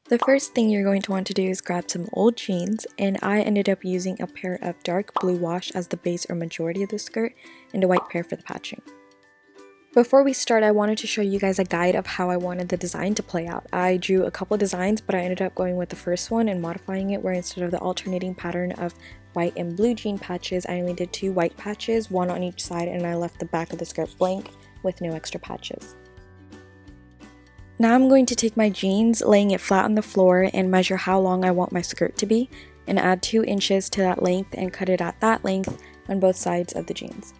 The first thing you're going to want to do is grab some old jeans, and I ended up using a pair of dark blue wash as the base or majority of the skirt and a white pair for the patching. Before we start, I wanted to show you guys a guide of how I wanted the design to play out. I drew a couple of designs, but I ended up going with the first one and modifying it, where instead of the alternating pattern of white and blue jean patches, I only did 2 white patches, one on each side, and I left the back of the skirt blank with no extra patches. Now I'm going to take my jeans, laying it flat on the floor, and measure how long I want my skirt to be, and add 2 inches to that length and cut it at that length on both sides of the jeans.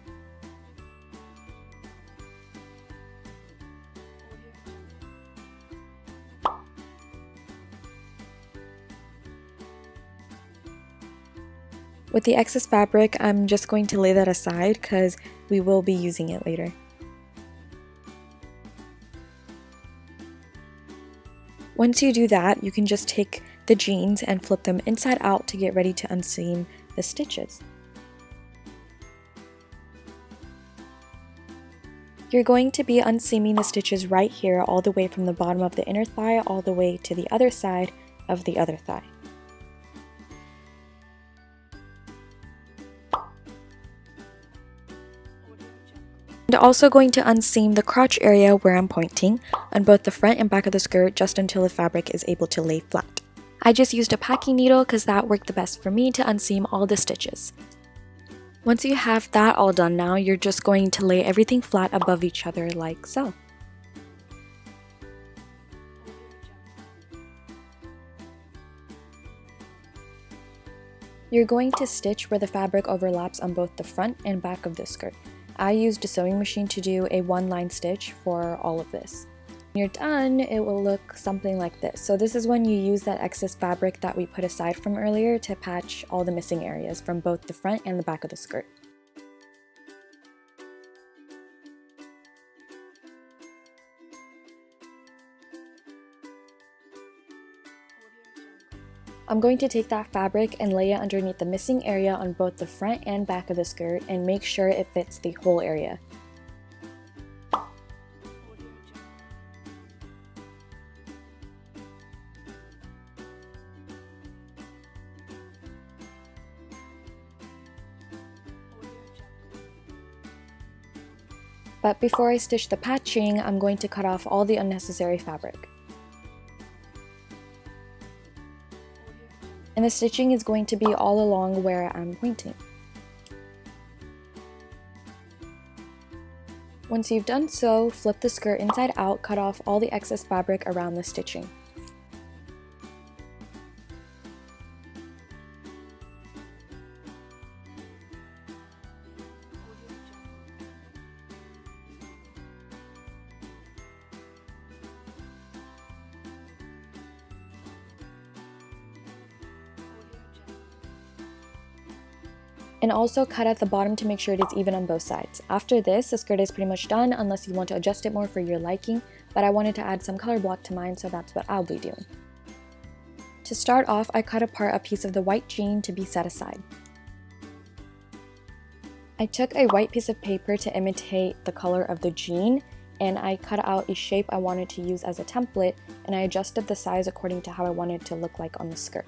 With the excess fabric, I'm just going to lay that aside because we will be using it later. Once you do that, you can just take the jeans and flip them inside out to get ready to unseam the stitches. You're going to be unseaming the stitches right here, all the way from the bottom of the inner thigh all the way to the other side of the other thigh. I'm also going to unseam the crotch area where I'm pointing on both the front and back of the skirt just until the fabric is able to lay flat. I just used a packing needle because that worked the best for me to unseam all the stitches. Once you have that all done now, you're just going to lay everything flat above each other like so. You're going to stitch where the fabric overlaps on both the front and back of the skirt. I used a sewing machine to do a 1-line stitch for all of this. When you're done, it will look something like this. So this is when you use that excess fabric that we put aside from earlier to patch all the missing areas from both the front and the back of the skirt. I'm going to take that fabric and lay it underneath the missing area on both the front and back of the skirt and make sure it fits the whole area. But before I stitch the patching, I'm going to cut off all the unnecessary fabric. And the stitching is going to be all along where I'm pointing. Once you've done so, flip the skirt inside out, cut off all the excess fabric around the stitching. And also cut at the bottom to make sure it is even on both sides. After this, the skirt is pretty much done unless you want to adjust it more for your liking, but I wanted to add some color block to mine, so that's what I'll be doing. To start off, I cut apart a piece of the white jean to be set aside. I took a white piece of paper to imitate the color of the jean, and I cut out a shape I wanted to use as a template, and I adjusted the size according to how I wanted it to look like on the skirt.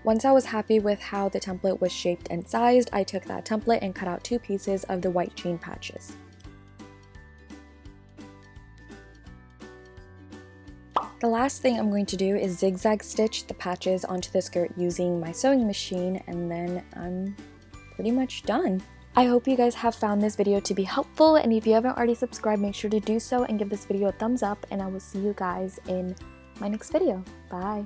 Once I was happy with how the template was shaped and sized, I took that template and cut out 2 pieces of the white jean patches. The last thing I'm going to do is zigzag stitch the patches onto the skirt using my sewing machine, and then I'm pretty much done. I hope you guys have found this video to be helpful, and if you haven't already subscribed, make sure to do so and give this video a thumbs up, and I will see you guys in my next video. Bye!